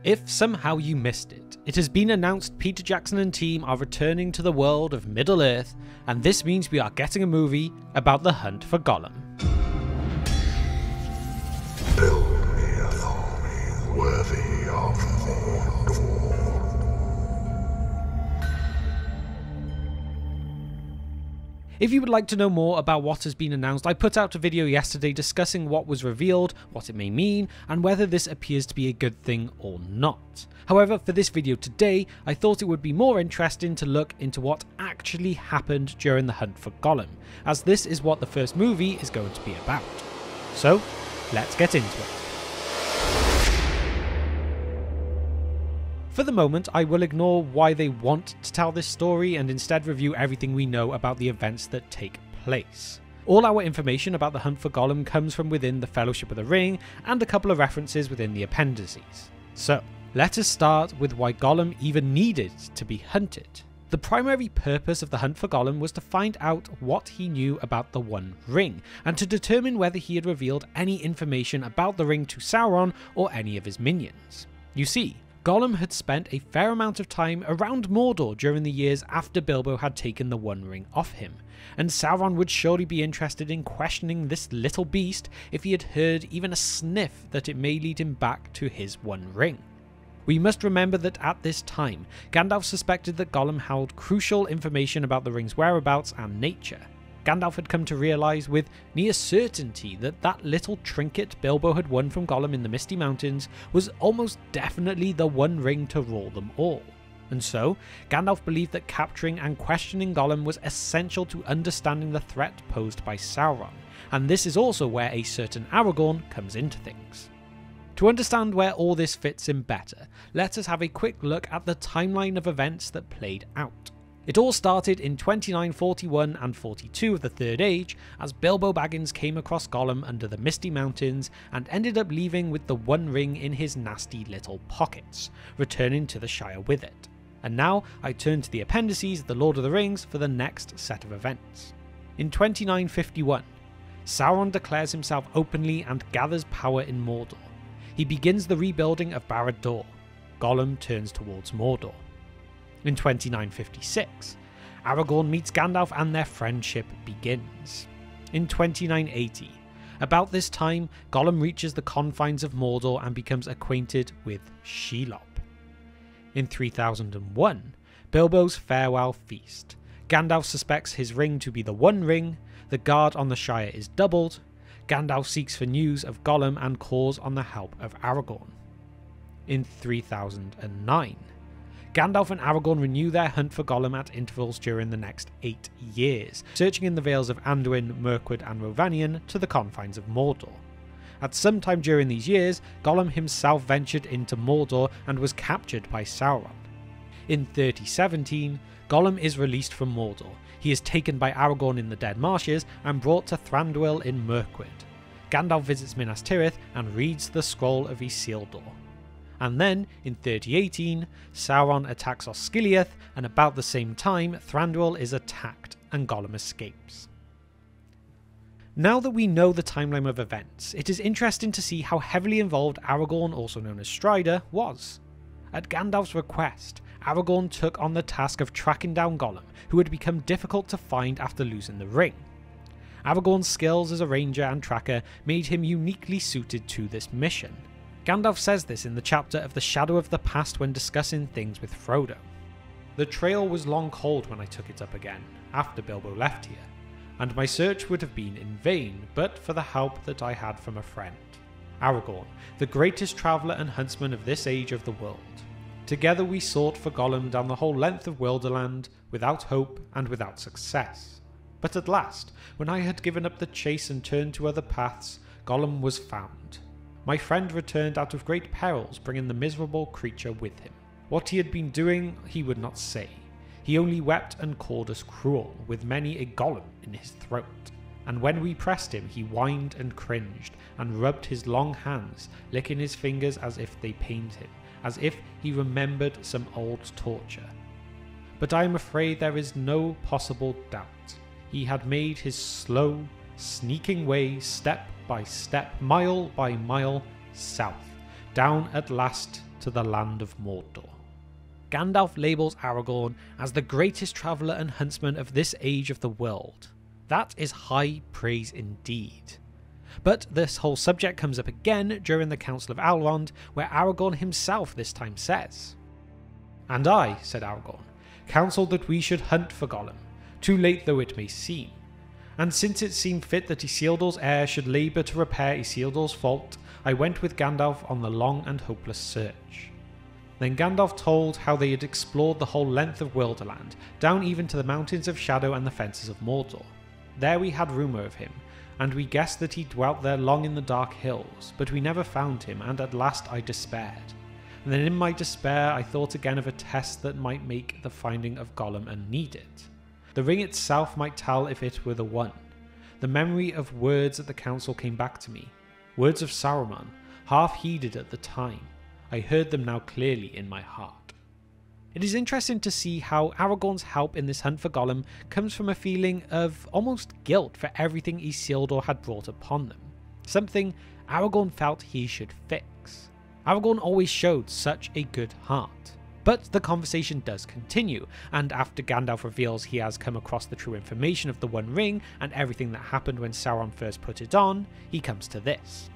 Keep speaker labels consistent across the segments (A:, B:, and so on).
A: If somehow you missed it, it has been announced Peter Jackson and team are returning to the world of Middle-earth, and this means we are getting a movie about the hunt for Gollum.
B: Build me an army worthy of Mordor.
A: If you would like to know more about what has been announced, I put out a video yesterday discussing what was revealed, what it may mean, and whether this appears to be a good thing or not. However, for this video today, I thought it would be more interesting to look into what actually happened during the hunt for Gollum, as this is what the first movie is going to be about. So, let's get into it. For the moment, I will ignore why they want to tell this story and instead review everything we know about the events that take place. All our information about the hunt for Gollum comes from within the Fellowship of the Ring and a couple of references within the Appendices. So, let us start with why Gollum even needed to be hunted. The primary purpose of the hunt for Gollum was to find out what he knew about the One Ring, and to determine whether he had revealed any information about the ring to Sauron or any of his minions. You see, Gollum had spent a fair amount of time around Mordor during the years after Bilbo had taken the One Ring off him, and Sauron would surely be interested in questioning this little beast if he had heard even a sniff that it may lead him back to his One Ring. We must remember that at this time, Gandalf suspected that Gollum held crucial information about the ring's whereabouts and nature. Gandalf had come to realise with near certainty that that little trinket Bilbo had won from Gollum in the Misty Mountains was almost definitely the One Ring to rule them all. And so, Gandalf believed that capturing and questioning Gollum was essential to understanding the threat posed by Sauron, and this is also where a certain Aragorn comes into things. To understand where all this fits in better, let us have a quick look at the timeline of events that played out. It all started in 2941 and 42 of the Third Age, as Bilbo Baggins came across Gollum under the Misty Mountains and ended up leaving with the One Ring in his nasty little pockets, returning to the Shire with it. And now I turn to the Appendices of the Lord of the Rings for the next set of events. In 2951, Sauron declares himself openly and gathers power in Mordor. He begins the rebuilding of Barad-dûr. Gollum turns towards Mordor. In 2956, Aragorn meets Gandalf and their friendship begins. In 2980, about this time, Gollum reaches the confines of Mordor and becomes acquainted with Shelob. In 3001, Bilbo's farewell feast. Gandalf suspects his ring to be the One Ring, the guard on the Shire is doubled, Gandalf seeks for news of Gollum and calls on the help of Aragorn. In 3009, Gandalf and Aragorn renew their hunt for Gollum at intervals during the next 8 years, searching in the Vales of Anduin, Mirkwood and Rhovanion to the confines of Mordor. At some time during these years, Gollum himself ventured into Mordor and was captured by Sauron. In 3017, Gollum is released from Mordor. He is taken by Aragorn in the Dead Marshes and brought to Thranduil in Mirkwood. Gandalf visits Minas Tirith and reads the Scroll of Isildur. And then, in 3018, Sauron attacks Osgiliath, and about the same time, Thranduil is attacked and Gollum escapes. Now that we know the timeline of events, it is interesting to see how heavily involved Aragorn, also known as Strider, was. At Gandalf's request, Aragorn took on the task of tracking down Gollum, who had become difficult to find after losing the ring. Aragorn's skills as a ranger and tracker made him uniquely suited to this mission. Gandalf says this in the chapter of the Shadow of the Past when discussing things with Frodo. The trail was long cold when I took it up again, after Bilbo left here, and my search would have been in vain but for the help that I had from a friend, Aragorn, the greatest traveller and huntsman of this age of the world. Together we sought for Gollum down the whole length of Wilderland, without hope and without success. But at last, when I had given up the chase and turned to other paths, Gollum was found. My friend returned out of great perils, bringing the miserable creature with him. What he had been doing he would not say. He only wept and called us cruel, with many a Gollum in his throat. And when we pressed him he whined and cringed, and rubbed his long hands, licking his fingers as if they pained him, as if he remembered some old torture. But I am afraid there is no possible doubt. He had made his slow, sneaking way step by step, mile by mile, south, down at last to the land of Mordor. Gandalf labels Aragorn as the greatest traveller and huntsman of this age of the world. That is high praise indeed. But this whole subject comes up again during the Council of Elrond, where Aragorn himself this time says, "And I," said Aragorn, "counselled that we should hunt for Gollum, too late though it may seem. And since it seemed fit that Isildur's heir should labour to repair Isildur's fault, I went with Gandalf on the long and hopeless search." Then Gandalf told how they had explored the whole length of Wilderland, down even to the Mountains of Shadow and the Fences of Mordor. There we had rumour of him, and we guessed that he dwelt there long in the dark hills, but we never found him, and at last I despaired. And then in my despair I thought again of a test that might make the finding of Gollum unneeded. The ring itself might tell if it were the one. The memory of words at the council came back to me, words of Saruman, half heeded at the time. I heard them now clearly in my heart. It is interesting to see how Aragorn's help in this hunt for Gollum comes from a feeling of almost guilt for everything Isildur had brought upon them, something Aragorn felt he should fix. Aragorn always showed such a good heart. But the conversation does continue, and after Gandalf reveals he has come across the true information of the One Ring and everything that happened when Sauron first put it on, he comes to this.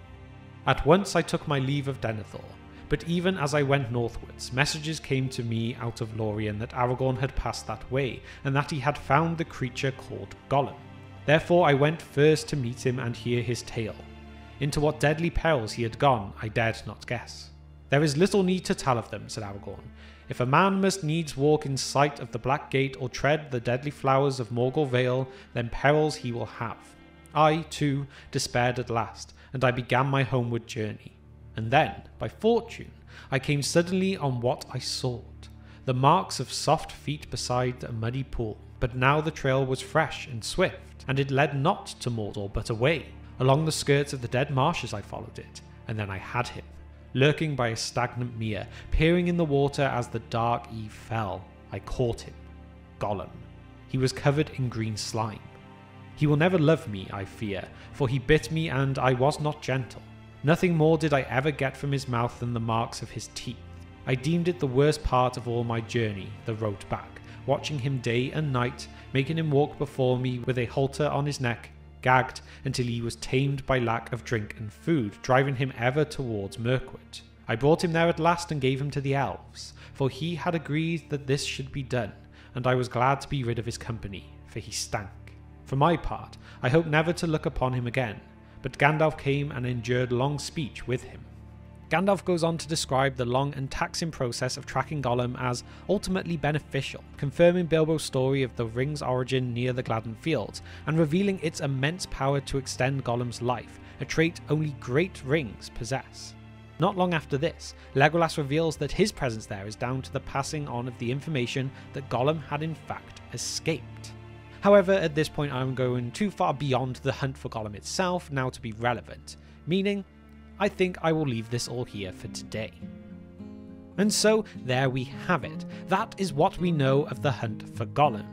A: "At once I took my leave of Denethor. But even as I went northwards, messages came to me out of Lorien that Aragorn had passed that way, and that he had found the creature called Gollum. Therefore I went first to meet him and hear his tale. Into what deadly perils he had gone, I dared not guess. There is little need to tell of them," said Aragorn. "If a man must needs walk in sight of the Black Gate or tread the deadly flowers of Morgul Vale, then perils he will have. I, too, despaired at last, and I began my homeward journey. And then, by fortune, I came suddenly on what I sought, the marks of soft feet beside a muddy pool. But now the trail was fresh and swift, and it led not to Mordor but away. Along the skirts of the dead marshes I followed it, and then I had him, lurking by a stagnant mere, peering in the water as the dark eve fell. I caught him, Gollum. He was covered in green slime. He will never love me, I fear, for he bit me and I was not gentle. Nothing more did I ever get from his mouth than the marks of his teeth. I deemed it the worst part of all my journey, the road back, watching him day and night, making him walk before me with a halter on his neck, gagged until he was tamed by lack of drink and food, driving him ever towards Mirkwood. I brought him there at last and gave him to the elves, for he had agreed that this should be done, and I was glad to be rid of his company, for he stank. For my part, I hope never to look upon him again. But Gandalf came and endured long speech with him." Gandalf goes on to describe the long and taxing process of tracking Gollum as ultimately beneficial, confirming Bilbo's story of the ring's origin near the Gladden Fields, and revealing its immense power to extend Gollum's life, a trait only great rings possess. Not long after this, Legolas reveals that his presence there is down to the passing on of the information that Gollum had in fact escaped. However, at this point I'm going too far beyond the hunt for Gollum itself now to be relevant, meaning I think I will leave this all here for today. And so there we have it. That is what we know of the hunt for Gollum.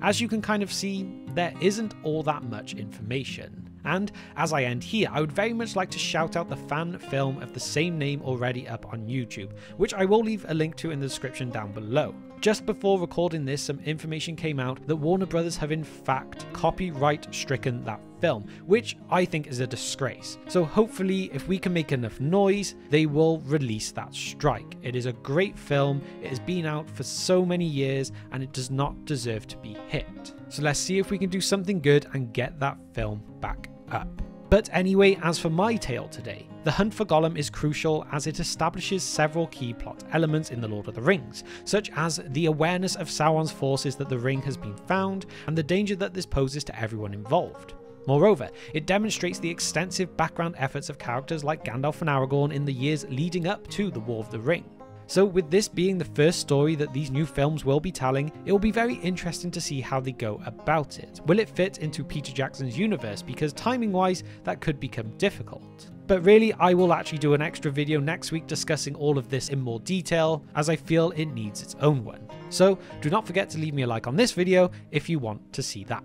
A: As you can kind of see, there isn't all that much information. And as I end here, I would very much like to shout out the fan film of the same name already up on YouTube, which I will leave a link to in the description down below. Just before recording this, some information came out that Warner Brothers have in fact copyright stricken that film, which I think is a disgrace. So hopefully if we can make enough noise, they will release that strike. It is a great film, it has been out for so many years, and it does not deserve to be hit. So let's see if we can do something good and get that film back up. But anyway, as for my tale today, the hunt for Gollum is crucial as it establishes several key plot elements in The Lord of the Rings, such as the awareness of Sauron's forces that the ring has been found, and the danger that this poses to everyone involved. Moreover, it demonstrates the extensive background efforts of characters like Gandalf and Aragorn in the years leading up to The War of the Ring. So with this being the first story that these new films will be telling, it will be very interesting to see how they go about it. Will it fit into Peter Jackson's universe? Because timing wise, that could become difficult. But really, I will actually do an extra video next week discussing all of this in more detail, as I feel it needs its own one. So do not forget to leave me a like on this video if you want to see that.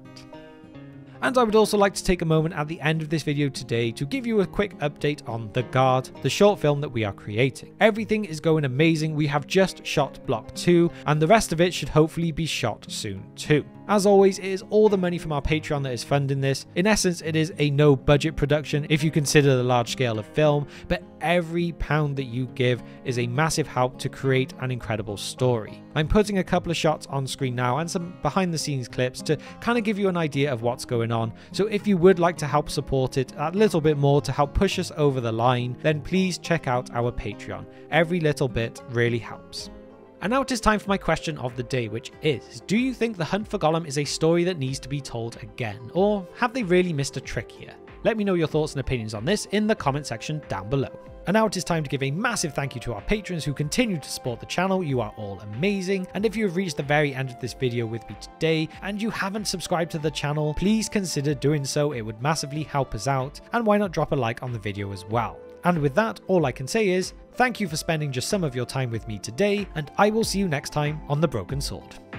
A: And I would also like to take a moment at the end of this video today to give you a quick update on The Guard, the short film that we are creating. Everything is going amazing. We have just shot block 2 and the rest of it should hopefully be shot soon too. As always, it is all the money from our Patreon that is funding this. In essence, it is a no budget production if you consider the large scale of film, but every pound that you give is a massive help to create an incredible story. I'm putting a couple of shots on screen now and some behind the scenes clips to kind of give you an idea of what's going on. So if you would like to help support it a little bit more to help push us over the line, then please check out our Patreon. Every little bit really helps. And now it is time for my question of the day, which is, do you think The Hunt for Gollum is a story that needs to be told again, or have they really missed a trick here? Let me know your thoughts and opinions on this in the comment section down below. And now it is time to give a massive thank you to our patrons who continue to support the channel. You are all amazing. And if you have reached the very end of this video with me today and you haven't subscribed to the channel, please consider doing so. It would massively help us out. And why not drop a like on the video as well? And with that, all I can say is, thank you for spending just some of your time with me today, and I will see you next time on The Broken Sword.